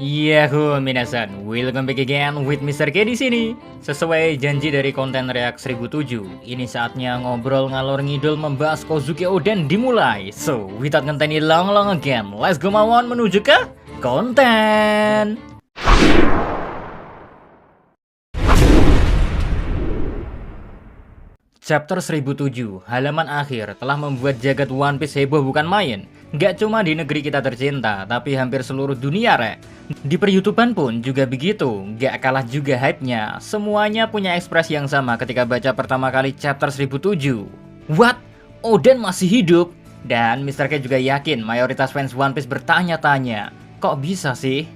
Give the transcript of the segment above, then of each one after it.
Yahoo minasan, welcome back again with Mr. K di sini. Sesuai janji dari konten React 1007, ini saatnya ngobrol ngalor ngidul membahas Kozuki Oden dimulai. So, without any long again, let's go mawon menuju ke konten. Chapter 1007, halaman akhir, telah membuat jagat One Piece heboh bukan main. Gak cuma di negeri kita tercinta, tapi hampir seluruh dunia, rek. Di per-YouTubean pun juga begitu, gak kalah juga hype-nya. Semuanya punya ekspresi yang sama ketika baca pertama kali chapter 1007. What? Oden masih hidup? Dan Mr. K juga yakin mayoritas fans One Piece bertanya-tanya, kok bisa sih?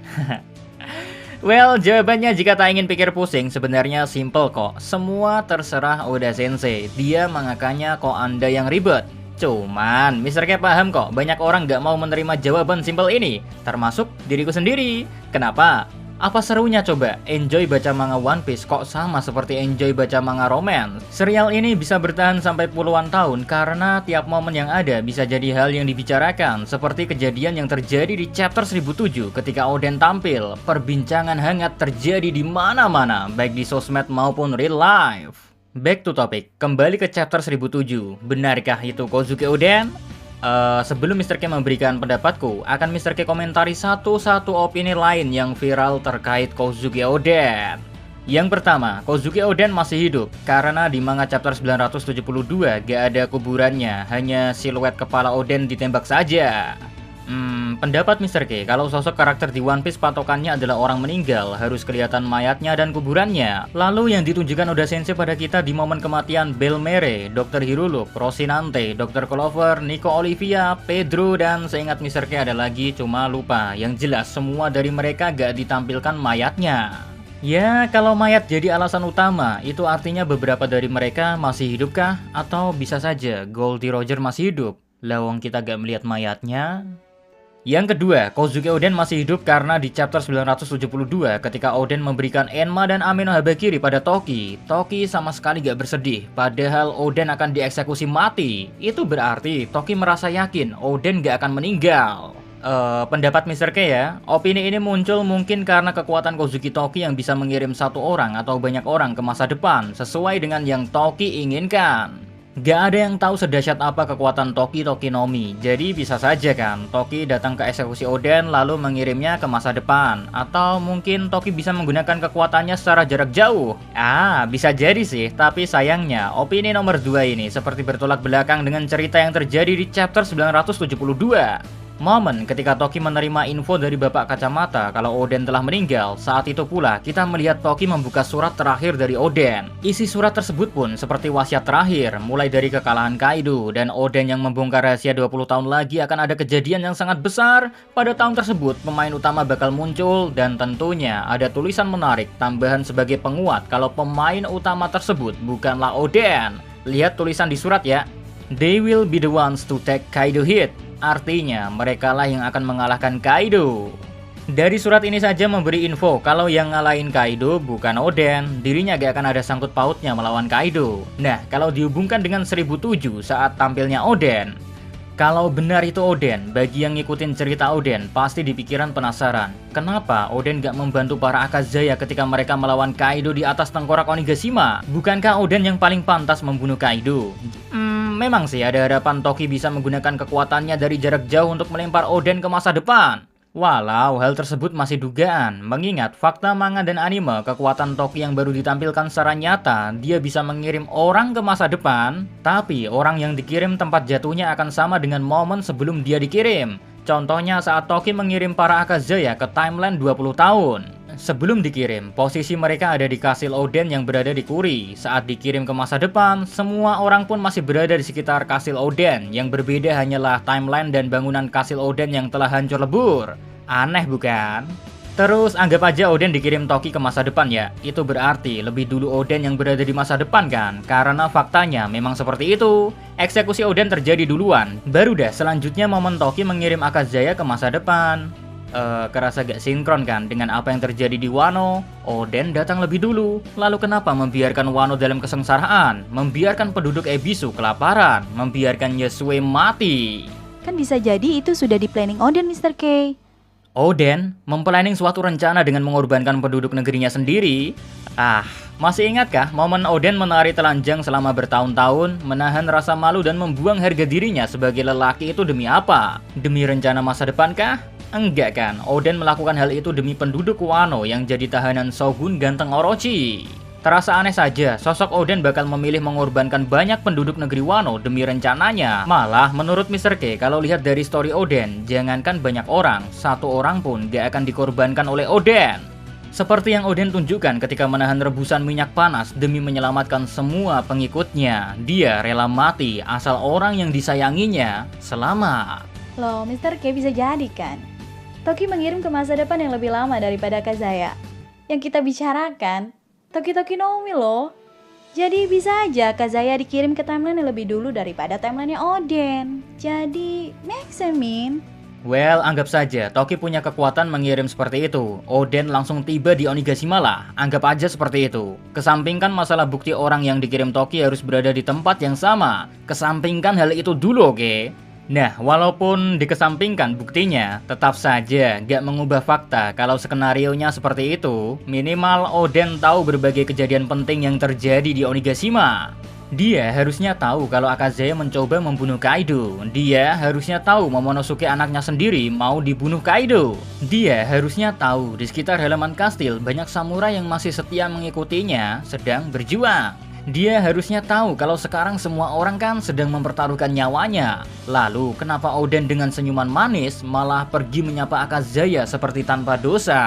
Well, jawabannya jika tak ingin pikir pusing, sebenarnya simple kok. Semua terserah Oda Sensei. Dia mengakannya kok Anda yang ribet. Cuman, Mr. K paham kok, banyak orang gak mau menerima jawaban simple ini. Termasuk diriku sendiri. Kenapa? Apa serunya coba? Enjoy baca manga One Piece kok sama seperti enjoy baca manga romance. Serial ini bisa bertahan sampai puluhan tahun karena tiap momen yang ada bisa jadi hal yang dibicarakan. Seperti kejadian yang terjadi di chapter 1007 ketika Oden tampil. Perbincangan hangat terjadi di mana-mana, baik di sosmed maupun real life. Back to topic, kembali ke chapter 1007. Benarkah itu Kozuki Oden? Sebelum Mr. K memberikan pendapatku, akan Mr. K komentari satu-satu opini lain yang viral terkait Kozuki Oden. Yang pertama, Kozuki Oden masih hidup karena di manga chapter 972 gak ada kuburannya, hanya siluet kepala Oden ditembak saja. Pendapat Mr. K, kalau sosok karakter di One Piece patokannya adalah orang meninggal, harus kelihatan mayatnya dan kuburannya. Lalu yang ditunjukkan Oda Sensei pada kita di momen kematian Belmere, Dr. Hirulup, Rocinante, Dr. Clover, Nico Olivia, Pedro, dan seingat Mr. K ada lagi, cuma lupa. Yang jelas semua dari mereka gak ditampilkan mayatnya. Ya, kalau mayat jadi alasan utama, itu artinya beberapa dari mereka masih hidupkah? Atau bisa saja Goldie Roger masih hidup? Lawang kita gak melihat mayatnya. Yang kedua, Kozuki Oden masih hidup karena di chapter 972 ketika Oden memberikan Enma dan Amino Habakiri pada Toki. Toki sama sekali gak bersedih, padahal Oden akan dieksekusi mati. Itu berarti Toki merasa yakin Oden gak akan meninggal. Pendapat Mr. K ya, opini ini muncul mungkin karena kekuatan Kozuki Toki yang bisa mengirim satu orang atau banyak orang ke masa depan sesuai dengan yang Toki inginkan. Gak ada yang tahu sedahsyat apa kekuatan Toki Nomi. Jadi bisa saja kan Toki datang ke eksekusi Oden lalu mengirimnya ke masa depan. Atau mungkin Toki bisa menggunakan kekuatannya secara jarak jauh. Bisa jadi sih. Tapi sayangnya opini nomor 2 ini seperti bertolak belakang dengan cerita yang terjadi di chapter 972. Momen ketika Toki menerima info dari Bapak Kacamata kalau Oden telah meninggal, saat itu pula kita melihat Toki membuka surat terakhir dari Oden. Isi surat tersebut pun seperti wasiat terakhir, mulai dari kekalahan Kaido dan Oden yang membongkar rahasia 20 tahun lagi akan ada kejadian yang sangat besar. Pada tahun tersebut pemain utama bakal muncul dan tentunya ada tulisan menarik tambahan sebagai penguat kalau pemain utama tersebut bukanlah Oden. Lihat tulisan di surat ya. They will be the ones to take Kaido hit. Artinya merekalah yang akan mengalahkan Kaido. Dari surat ini saja memberi info kalau yang ngalahin Kaido bukan Oden, dirinya gak akan ada sangkut pautnya melawan Kaido. Nah, kalau dihubungkan dengan 1007 saat tampilnya Oden, kalau benar itu Oden, bagi yang ngikutin cerita Oden pasti di pikiran penasaran, kenapa Oden gak membantu para Akazaya ketika mereka melawan Kaido di atas tengkorak Onigashima? Bukankah Oden yang paling pantas membunuh Kaido? Memang sih ada harapan Toki bisa menggunakan kekuatannya dari jarak jauh untuk melempar Oden ke masa depan. Walau hal tersebut masih dugaan, mengingat fakta manga dan anime kekuatan Toki yang baru ditampilkan secara nyata, dia bisa mengirim orang ke masa depan, tapi orang yang dikirim tempat jatuhnya akan sama dengan momen sebelum dia dikirim. Contohnya saat Toki mengirim para Akazaya ke timeline 20 tahun. Sebelum dikirim, posisi mereka ada di kastil Oden yang berada di Kuri. Saat dikirim ke masa depan, semua orang pun masih berada di sekitar kastil Oden. Yang berbeda hanyalah timeline dan bangunan kastil Oden yang telah hancur lebur. Aneh bukan? Terus anggap aja Oden dikirim Toki ke masa depan ya. Itu berarti lebih dulu Oden yang berada di masa depan kan? Karena faktanya memang seperti itu. Eksekusi Oden terjadi duluan. Baru dah selanjutnya momen Toki mengirim Akazaya ke masa depan. Kerasa gak sinkron kan dengan apa yang terjadi di Wano? Oden datang lebih dulu. Lalu kenapa membiarkan Wano dalam kesengsaraan? Membiarkan penduduk Ebisu kelaparan? Membiarkan Yasue mati? Kan bisa jadi itu sudah di planning Oden, Mr. K. Oden memplanning suatu rencana dengan mengorbankan penduduk negerinya sendiri. Masih ingatkah momen Oden menari telanjang selama bertahun-tahun, menahan rasa malu dan membuang harga dirinya sebagai lelaki itu demi apa? Demi rencana masa depan kah? Enggak kan, Oden melakukan hal itu demi penduduk Wano yang jadi tahanan Shogun ganteng Orochi. Terasa aneh saja, sosok Oden bakal memilih mengorbankan banyak penduduk negeri Wano demi rencananya. Malah, menurut Mr. K, kalau lihat dari story Oden, jangankan banyak orang, satu orang pun gak akan dikorbankan oleh Oden. Seperti yang Oden tunjukkan ketika menahan rebusan minyak panas demi menyelamatkan semua pengikutnya. Dia rela mati asal orang yang disayanginya selamat. Loh, Mr. K bisa jadi kan? Toki mengirim ke masa depan yang lebih lama daripada Kazaya. Yang kita bicarakan Toki Nomi loh. Jadi bisa aja Kazaya dikirim ke timeline yang lebih dulu daripada timelinenya Oden. Jadi make sense, Min. Well, anggap saja Toki punya kekuatan mengirim seperti itu. Oden langsung tiba di Onigashima lah. Anggap aja seperti itu. Kesampingkan masalah bukti orang yang dikirim Toki harus berada di tempat yang sama. Kesampingkan hal itu dulu, oke? Nah, walaupun dikesampingkan buktinya, tetap saja gak mengubah fakta kalau skenarionya seperti itu. Minimal Oden tahu berbagai kejadian penting yang terjadi di Onigashima. Dia harusnya tahu kalau Akazaya mencoba membunuh Kaido. Dia harusnya tahu Momonosuke anaknya sendiri mau dibunuh Kaido. Dia harusnya tahu di sekitar halaman kastil banyak samurai yang masih setia mengikutinya sedang berjuang. Dia harusnya tahu kalau sekarang semua orang kan sedang mempertaruhkan nyawanya. Lalu kenapa Oden dengan senyuman manis malah pergi menyapa Akazaya seperti tanpa dosa?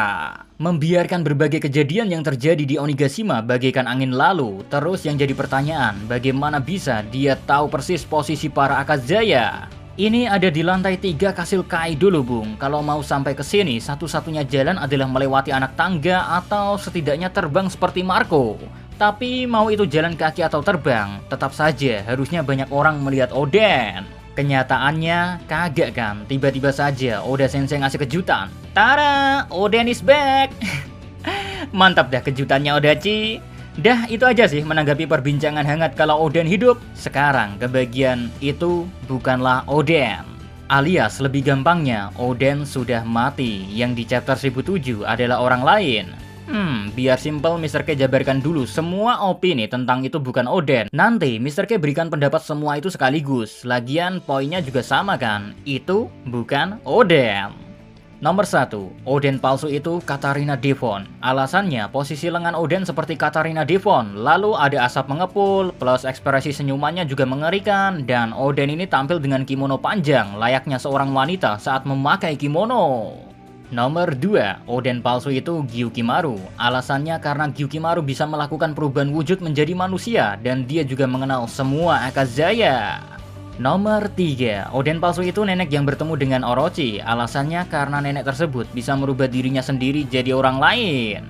Membiarkan berbagai kejadian yang terjadi di Onigashima bagaikan angin lalu. Terus yang jadi pertanyaan, bagaimana bisa dia tahu persis posisi para Akazaya? Ini ada di lantai 3 kastil Kaido loh bung. Kalau mau sampai ke sini, satu-satunya jalan adalah melewati anak tangga atau setidaknya terbang seperti Marco. Tapi mau itu jalan kaki atau terbang, tetap saja harusnya banyak orang melihat Oden. Kenyataannya kagak kan, tiba-tiba saja Oda Sensei ngasih kejutan. Tara, Oden is back. Mantap dah kejutannya Odachi. Dah itu aja sih menanggapi perbincangan hangat kalau Oden hidup. Sekarang kebagian itu bukanlah Oden. Alias lebih gampangnya Oden sudah mati. Yang di chapter 1007 adalah orang lain. Biar simple Mr. K jabarkan dulu semua opini tentang itu bukan Oden. Nanti Mr. K berikan pendapat semua itu sekaligus. Lagian poinnya juga sama kan. Itu bukan Oden. Nomor 1, Oden palsu itu Katarina Devon. Alasannya posisi lengan Oden seperti Katarina Devon. Lalu ada asap mengepul, plus ekspresi senyumannya juga mengerikan. Dan Oden ini tampil dengan kimono panjang, layaknya seorang wanita saat memakai kimono. Nomor 2, Oden palsu itu Gyukimaru. Alasannya karena Gyukimaru bisa melakukan perubahan wujud menjadi manusia dan dia juga mengenal semua Akazaya. Nomor 3, Oden palsu itu nenek yang bertemu dengan Orochi. Alasannya karena nenek tersebut bisa merubah dirinya sendiri jadi orang lain.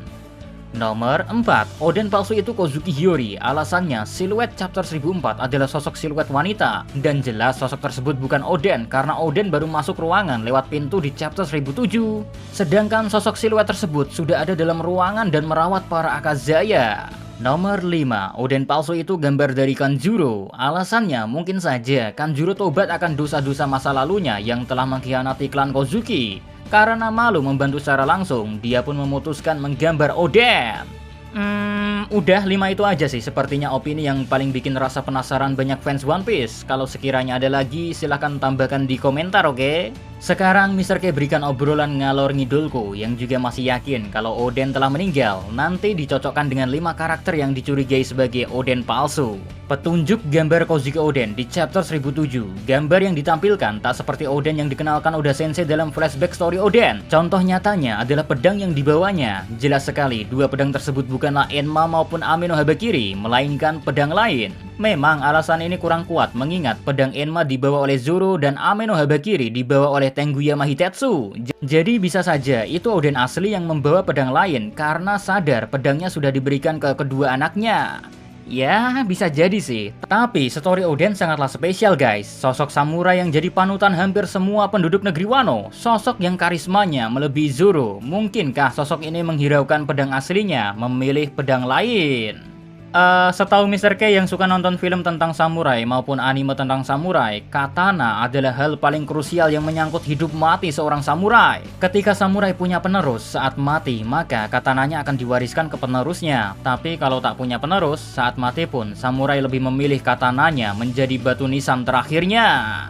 Nomor 4, Oden palsu itu Kozuki Hiyori. Alasannya siluet chapter 1004 adalah sosok siluet wanita. Dan jelas sosok tersebut bukan Oden karena Oden baru masuk ruangan lewat pintu di chapter 1007. Sedangkan sosok siluet tersebut sudah ada dalam ruangan dan merawat para Akazaya. Nomor 5, Oden palsu itu gambar dari Kanjuro. Alasannya mungkin saja Kanjuro tobat akan dosa-dosa masa lalunya yang telah mengkhianati klan Kozuki. Karena malu membantu secara langsung, dia pun memutuskan menggambar Oden. Udah 5 itu aja sih sepertinya opini yang paling bikin rasa penasaran banyak fans One Piece. Kalau sekiranya ada lagi silahkan tambahkan di komentar, oke? Sekarang Mr. K berikan obrolan ngalor ngidulku yang juga masih yakin kalau Oden telah meninggal. Nanti dicocokkan dengan 5 karakter yang dicurigai sebagai Oden palsu. Petunjuk gambar Kozuki Oden di chapter 1007. Gambar yang ditampilkan tak seperti Oden yang dikenalkan Oda Sensei dalam flashback story Oden. Contoh nyatanya adalah pedang yang dibawanya. Jelas sekali, 2 pedang tersebut bukanlah Enma maupun Ame no Habakiri, melainkan pedang lain. Memang alasan ini kurang kuat mengingat pedang Enma dibawa oleh Zoro dan Ame no Habakiri dibawa oleh Tenguyama Hitetsu. Jadi bisa saja itu Oden asli yang membawa pedang lain karena sadar pedangnya sudah diberikan ke kedua anaknya. Ya, bisa jadi sih. Tapi story Oden sangatlah spesial guys. Sosok samurai yang jadi panutan hampir semua penduduk negeri Wano. Sosok yang karismanya melebihi Zoro. Mungkinkah sosok ini menghiraukan pedang aslinya, memilih pedang lain? Setahu Mister K yang suka nonton film tentang samurai maupun anime tentang samurai, katana adalah hal paling krusial yang menyangkut hidup mati seorang samurai. Ketika samurai punya penerus saat mati, maka katananya akan diwariskan ke penerusnya. Tapi kalau tak punya penerus, saat mati pun samurai lebih memilih katananya menjadi batu nisan terakhirnya.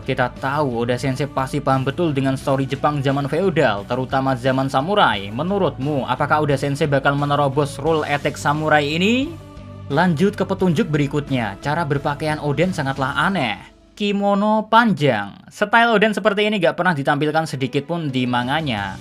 Kita tahu Oda Sensei pasti paham betul dengan story Jepang zaman feodal, terutama zaman samurai. Menurutmu, apakah Oda Sensei bakal menerobos rule etik samurai ini? Lanjut ke petunjuk berikutnya, cara berpakaian Oden sangatlah aneh. Kimono panjang. Style Oden seperti ini gak pernah ditampilkan sedikit pun di manganya.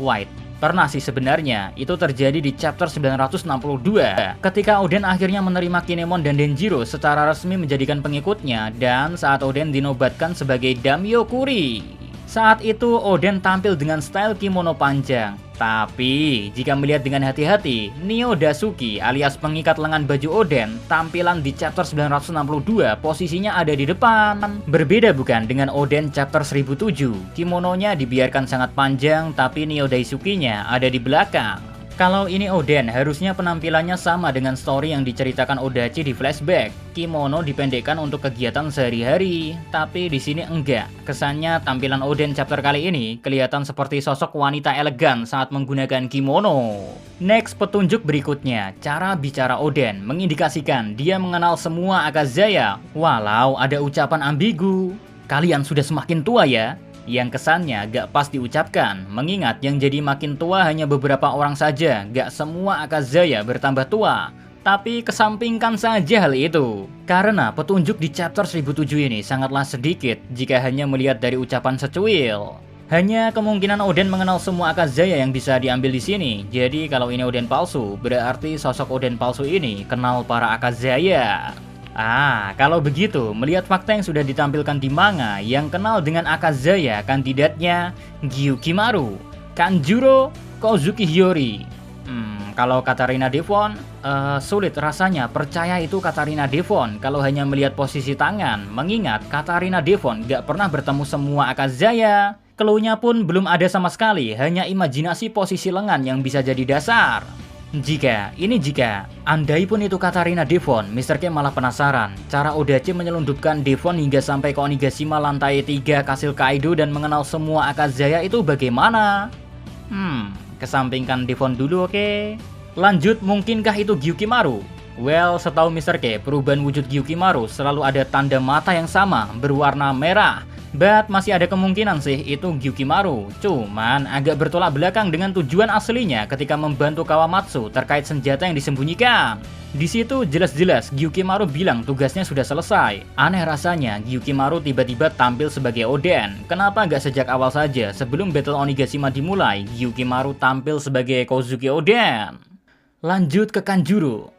Wait, pernah sih sebenarnya. Itu terjadi di chapter 962. Ketika Oden akhirnya menerima Kinemon dan Denjiro secara resmi menjadikan pengikutnya, dan saat Oden dinobatkan sebagai Daimyokuri. Saat itu Oden tampil dengan style kimono panjang. Tapi jika melihat dengan hati-hati, Nio Dasuki alias pengikat lengan baju Oden tampilan di chapter 962 posisinya ada di depan. Berbeda bukan dengan Oden chapter 1007, kimononya dibiarkan sangat panjang tapi Nio Daisuke-nya ada di belakang. Kalau ini Oden, harusnya penampilannya sama dengan story yang diceritakan Odachi di flashback. Kimono dipendekkan untuk kegiatan sehari-hari, tapi di sini enggak. Kesannya tampilan Oden chapter kali ini kelihatan seperti sosok wanita elegan saat menggunakan kimono. Next, petunjuk berikutnya, cara bicara Oden mengindikasikan dia mengenal semua Akazaya, walau ada ucapan ambigu. Kalian sudah semakin tua ya? Yang kesannya gak pas diucapkan, mengingat yang jadi makin tua hanya beberapa orang saja, gak semua Akazaya bertambah tua. Tapi kesampingkan saja hal itu, karena petunjuk di chapter 1007 ini sangatlah sedikit jika hanya melihat dari ucapan secuil. Hanya kemungkinan Oden mengenal semua Akazaya yang bisa diambil di sini. Jadi kalau ini Oden palsu, berarti sosok Oden palsu ini kenal para Akazaya. Kalau begitu, melihat fakta yang sudah ditampilkan di manga yang kenal dengan Akazaya, kandidatnya Gyukimaru, Kanjuro, Kozuki Hiyori. Kalau Katarina Devon, sulit rasanya percaya itu Katarina Devon kalau hanya melihat posisi tangan, mengingat Katarina Devon gak pernah bertemu semua Akazaya. Clue-nya pun belum ada sama sekali, hanya imajinasi posisi lengan yang bisa jadi dasar. Jika andai pun itu Katarina Devon, Mr. K malah penasaran cara Odachi menyelundupkan Devon hingga sampai ke Onigashima lantai 3 Kastil Kaido dan mengenal semua Akazaya itu bagaimana? Kesampingkan Devon dulu, oke? Lanjut, mungkinkah itu Gyukimaru? Well, setahu Mr. K, perubahan wujud Gyukimaru selalu ada tanda mata yang sama, berwarna merah. But masih ada kemungkinan sih itu Gyukimaru, cuman agak bertolak belakang dengan tujuan aslinya ketika membantu Kawamatsu terkait senjata yang disembunyikan. Di situ jelas-jelas Gyukimaru bilang tugasnya sudah selesai. Aneh rasanya Gyukimaru tiba-tiba tampil sebagai Oden. Kenapa nggak sejak awal saja sebelum Battle Onigashima dimulai, Gyukimaru tampil sebagai Kozuki Oden? Lanjut ke Kanjuro.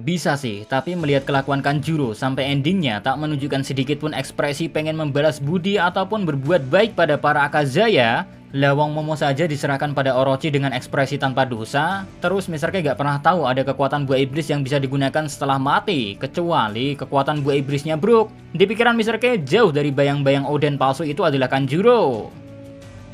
Bisa sih, tapi melihat kelakuan Kanjuro sampai endingnya tak menunjukkan sedikit pun ekspresi pengen membalas budi ataupun berbuat baik pada para Akazaya. Lawang Momo saja diserahkan pada Orochi dengan ekspresi tanpa dosa. Terus Mr. K gak pernah tahu ada kekuatan buah iblis yang bisa digunakan setelah mati, kecuali kekuatan buah iblisnya Brook. Di pikiran Mr. K jauh dari bayang-bayang Oden palsu itu adalah Kanjuro.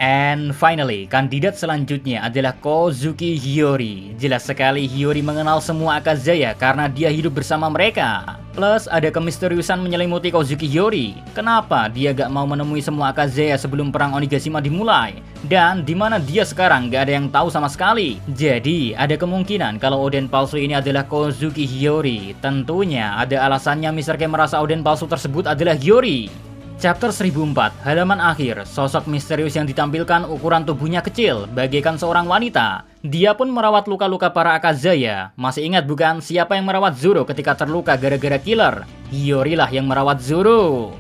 And finally, kandidat selanjutnya adalah Kozuki Hiyori. Jelas sekali Hiyori mengenal semua Akazaya karena dia hidup bersama mereka. Plus ada kemisteriusan menyelimuti Kozuki Hiyori. Kenapa dia gak mau menemui semua Akazaya sebelum perang Onigashima dimulai? Dan dimana dia sekarang gak ada yang tahu sama sekali. Jadi ada kemungkinan kalau Oden palsu ini adalah Kozuki Hiyori. Tentunya ada alasannya Mr. K merasa Oden palsu tersebut adalah Hiyori. Chapter 1004, halaman akhir, sosok misterius yang ditampilkan ukuran tubuhnya kecil, bagaikan seorang wanita. Dia pun merawat luka-luka para Akazaya. Masih ingat bukan siapa yang merawat Zoro ketika terluka gara-gara killer? Hiyori lah yang merawat Zoro.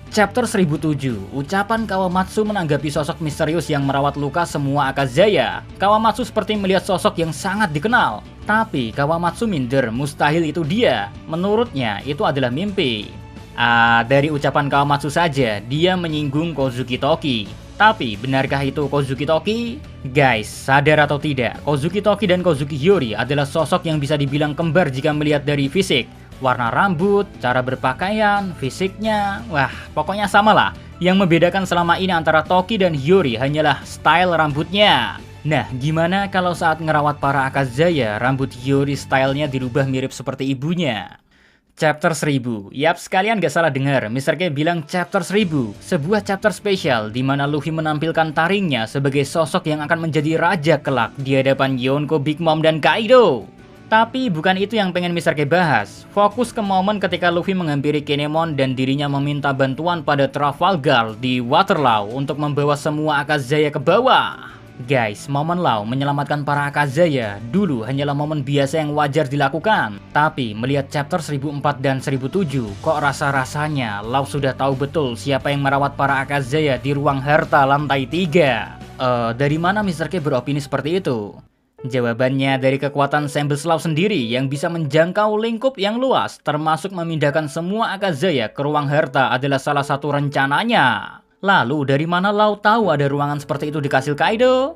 Chapter 1007, ucapan Kawamatsu menanggapi sosok misterius yang merawat luka semua Akazaya. Kawamatsu seperti melihat sosok yang sangat dikenal. Tapi Kawamatsu minder, mustahil itu dia. Menurutnya itu adalah mimpi. Dari ucapan Kawamatsu saja, dia menyinggung Kozuki Toki. Tapi, benarkah itu Kozuki Toki? Guys, sadar atau tidak, Kozuki Toki dan Kozuki Hiyori adalah sosok yang bisa dibilang kembar jika melihat dari fisik. Warna rambut, cara berpakaian, fisiknya, wah, pokoknya samalah. Yang membedakan selama ini antara Toki dan Hiyori hanyalah style rambutnya. Nah, gimana kalau saat ngerawat para Akazaya, rambut Hiyori stylenya dirubah mirip seperti ibunya? Chapter 1000. Yap, sekalian gak salah dengar, Mr. K bilang chapter 1000, sebuah chapter spesial di mana Luffy menampilkan taringnya sebagai sosok yang akan menjadi raja kelak di hadapan Yonko, Big Mom, dan Kaido. Tapi bukan itu yang pengen Mr. K bahas. Fokus ke momen ketika Luffy menghampiri Kinemon dan dirinya meminta bantuan pada Trafalgar di Waterloo untuk membawa semua Akazaya ke bawah. Guys, momen Law menyelamatkan para Akazaya dulu hanyalah momen biasa yang wajar dilakukan. Tapi melihat chapter 1004 dan 1007, kok rasa-rasanya Law sudah tahu betul siapa yang merawat para Akazaya di ruang harta lantai 3. Dari mana Mr. K beropini seperti itu? Jawabannya dari kekuatan Sembles Law sendiri yang bisa menjangkau lingkup yang luas, termasuk memindahkan semua Akazaya ke ruang harta adalah salah satu rencananya. Lalu dari mana Law tahu ada ruangan seperti itu di kastil Kaido?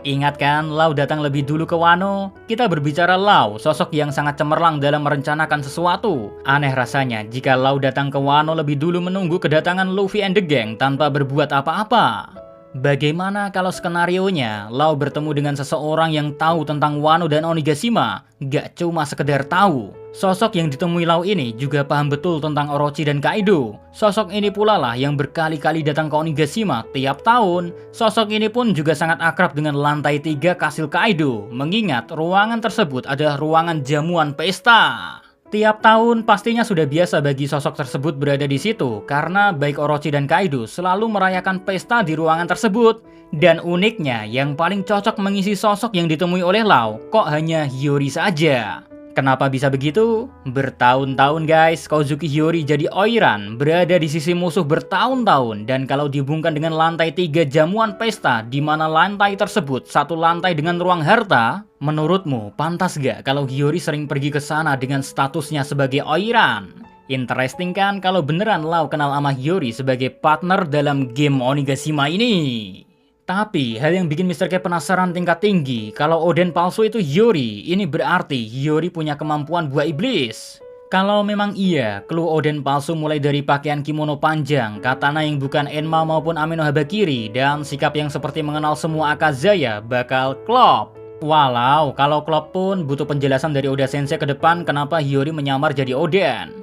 Ingat kan Law datang lebih dulu ke Wano? Kita berbicara Law, sosok yang sangat cemerlang dalam merencanakan sesuatu. Aneh rasanya jika Law datang ke Wano lebih dulu menunggu kedatangan Luffy and the gang tanpa berbuat apa-apa. Bagaimana kalau skenarionya Law bertemu dengan seseorang yang tahu tentang Wano dan Onigashima? Gak cuma sekedar tahu. Sosok yang ditemui Law ini juga paham betul tentang Orochi dan Kaido. Sosok ini pula lah yang berkali-kali datang ke Onigashima tiap tahun. Sosok ini pun juga sangat akrab dengan lantai 3 kastil Kaido, mengingat ruangan tersebut adalah ruangan jamuan pesta. Tiap tahun pastinya sudah biasa bagi sosok tersebut berada di situ karena baik Orochi dan Kaido selalu merayakan pesta di ruangan tersebut. Dan uniknya yang paling cocok mengisi sosok yang ditemui oleh Law kok hanya Hiyori saja. Kenapa bisa begitu? Bertahun-tahun guys, Kozuki Hiyori jadi oiran, berada di sisi musuh bertahun-tahun. Dan kalau dihubungkan dengan lantai 3 jamuan pesta, di mana lantai tersebut satu lantai dengan ruang harta, menurutmu pantas gak kalau Hiyori sering pergi ke sana dengan statusnya sebagai oiran? Interesting kan kalau beneran Law kenal sama Hiyori sebagai partner dalam game Onigashima ini. Tapi hal yang bikin Mr. K penasaran tingkat tinggi, kalau Oden palsu itu Hiyori, ini berarti Hiyori punya kemampuan buah iblis. Kalau memang iya, clue Oden palsu mulai dari pakaian kimono panjang, katana yang bukan Enma maupun Amino Habakiri, dan sikap yang seperti mengenal semua Akazaya bakal klop. Walau kalau klop pun butuh penjelasan dari Oda Sensei ke depan kenapa Hiyori menyamar jadi Oden.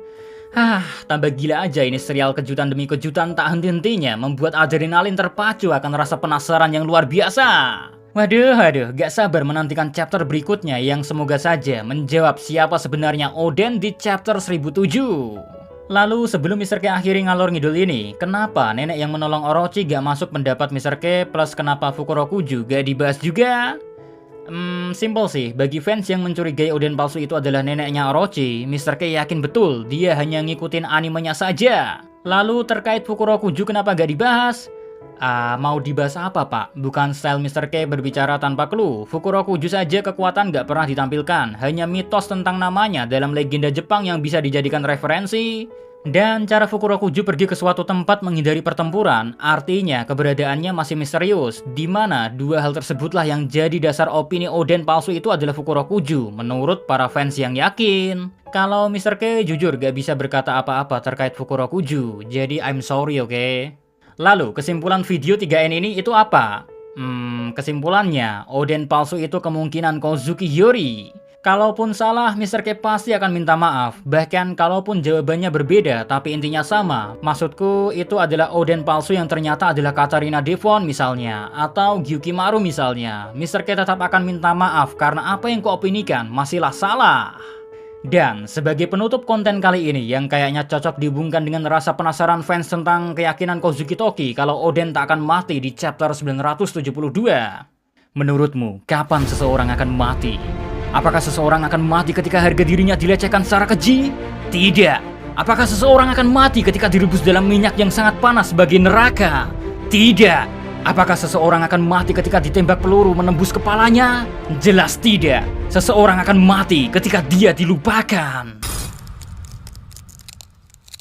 Tambah gila aja ini serial kejutan demi kejutan tak henti-hentinya membuat adrenalin terpacu akan rasa penasaran yang luar biasa. Waduh, gak sabar menantikan chapter berikutnya yang semoga saja menjawab siapa sebenarnya Oden di chapter 1007. Lalu sebelum Mr. K akhiri ngalor ngidul ini, kenapa nenek yang menolong Orochi gak masuk pendapat Mr. K plus kenapa Fukurokuju gak dibahas juga? Simple sih, bagi fans yang mencurigai Oden palsu itu adalah neneknya Orochi, Mr. K yakin betul dia hanya ngikutin animenya saja. Lalu terkait Fukurokuju kenapa gak dibahas? Mau dibahas apa pak? Bukan style Mr. K berbicara tanpa clue. Fukurokuju saja kekuatan gak pernah ditampilkan, hanya mitos tentang namanya dalam legenda Jepang yang bisa dijadikan referensi. Dan cara Fukurokuju pergi ke suatu tempat menghindari pertempuran, artinya keberadaannya masih misterius, di mana dua hal tersebutlah yang jadi dasar opini Oden palsu itu adalah Fukurokuju, menurut para fans yang yakin. Kalau Mr. K jujur gak bisa berkata apa-apa terkait Fukurokuju, jadi I'm sorry oke? Lalu kesimpulan video 3N ini itu apa? Kesimpulannya, Oden palsu itu kemungkinan Kozuki Hiyori. Kalaupun salah, Mr. K pasti akan minta maaf. Bahkan kalaupun jawabannya berbeda, tapi intinya sama. Maksudku, itu adalah Oden palsu yang ternyata adalah Katarina Devon misalnya, atau Gyukimaru misalnya. Mr. K tetap akan minta maaf karena apa yang kuopinikan masihlah salah. Dan sebagai penutup konten kali ini yang kayaknya cocok dihubungkan dengan rasa penasaran fans tentang keyakinan Kozuki Toki kalau Oden tak akan mati di chapter 972. Menurutmu, kapan seseorang akan mati? Apakah seseorang akan mati ketika harga dirinya dilecehkan secara keji? Tidak. Apakah seseorang akan mati ketika direbus dalam minyak yang sangat panas sebagai neraka? Tidak. Apakah seseorang akan mati ketika ditembak peluru menembus kepalanya? Jelas tidak. Seseorang akan mati ketika dia dilupakan.